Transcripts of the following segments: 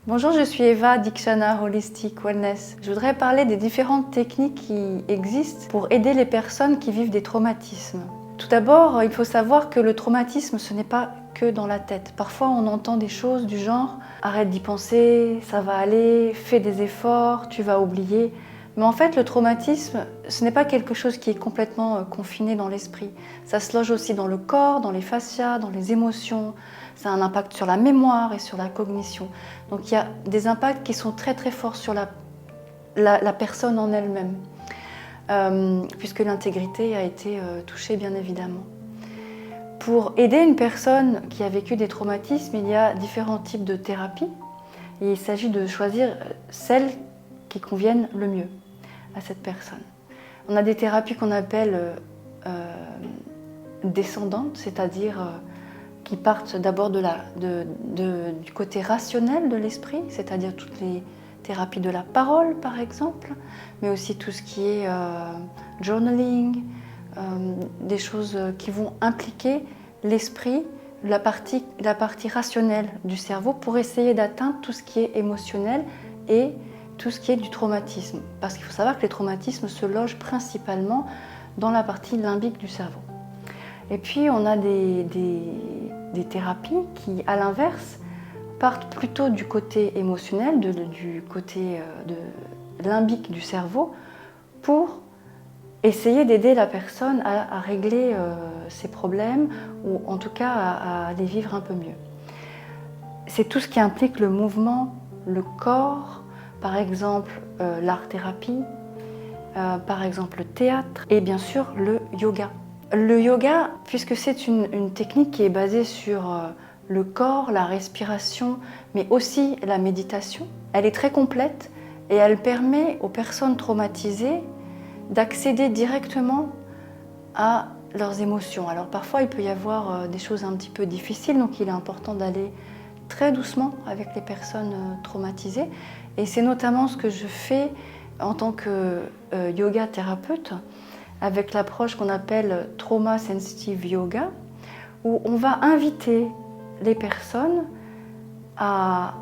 Bonjour, je suis Eva d'Ikshana Holistic Wellness. Je voudrais parler des différentes techniques qui existent pour aider les personnes qui vivent des traumatismes. Tout d'abord, il faut savoir que le traumatisme, ce n'est pas que dans la tête. Parfois, on entend des choses du genre « arrête d'y penser, ça va aller, fais des efforts, tu vas oublier ». Mais en fait, le traumatisme, ce n'est pas quelque chose qui est complètement confiné dans l'esprit. Ça se loge aussi dans le corps, dans les fascias, dans les émotions. Ça a un impact sur la mémoire et sur la cognition. Donc il y a des impacts qui sont très très forts sur la personne en elle-même, puisque l'intégrité a été touchée bien évidemment. Pour aider une personne qui a vécu des traumatismes, il y a différents types de thérapies. Et il s'agit de choisir celles qui conviennent le mieux à cette personne. On a des thérapies qu'on appelle descendantes, c'est-à-dire qui partent d'abord du côté rationnel de l'esprit, c'est-à-dire toutes les thérapies de la parole par exemple, mais aussi tout ce qui est journaling, des choses qui vont impliquer l'esprit, la partie rationnelle du cerveau pour essayer d'atteindre tout ce qui est émotionnel et tout ce qui est du traumatisme. Parce qu'il faut savoir que les traumatismes se logent principalement dans la partie limbique du cerveau. Et puis on a des thérapies qui, à l'inverse, partent plutôt du côté émotionnel, du côté limbique du cerveau, pour essayer d'aider la personne à régler ses problèmes, ou en tout cas à les vivre un peu mieux. C'est tout ce qui implique le mouvement, le corps, par exemple l'art-thérapie, par exemple le théâtre et bien sûr le yoga. Le yoga, puisque c'est une technique qui est basée sur le corps, la respiration, mais aussi la méditation, elle est très complète et elle permet aux personnes traumatisées d'accéder directement à leurs émotions. Alors parfois il peut y avoir des choses un petit peu difficiles, donc il est important d'aller très doucement avec les personnes traumatisées. Et c'est notamment ce que je fais en tant que yoga thérapeute, avec l'approche qu'on appelle Trauma Sensitive Yoga, où on va inviter les personnes à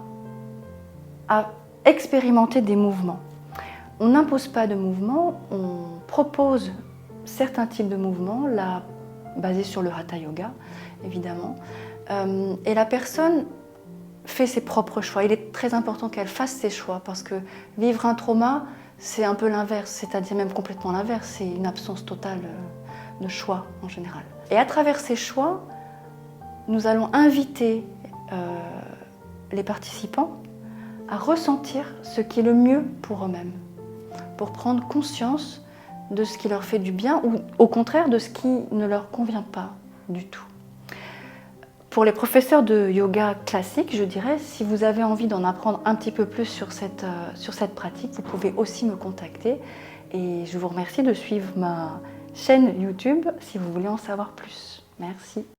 expérimenter des mouvements. On n'impose pas de mouvements, on propose certains types de mouvements, là, basés sur le Hatha Yoga, évidemment, et la personne fait ses propres choix. Il est très important qu'elle fasse ses choix, parce que vivre un trauma, c'est un peu l'inverse, c'est-à-dire même complètement l'inverse, c'est une absence totale de choix en général. Et à travers ces choix, nous allons inviter les participants à ressentir ce qui est le mieux pour eux-mêmes, pour prendre conscience de ce qui leur fait du bien ou au contraire de ce qui ne leur convient pas du tout. Pour les professeurs de yoga classique, je dirais, si vous avez envie d'en apprendre un petit peu plus sur cette pratique, vous pouvez aussi me contacter. Et je vous remercie de suivre ma chaîne YouTube si vous voulez en savoir plus. Merci.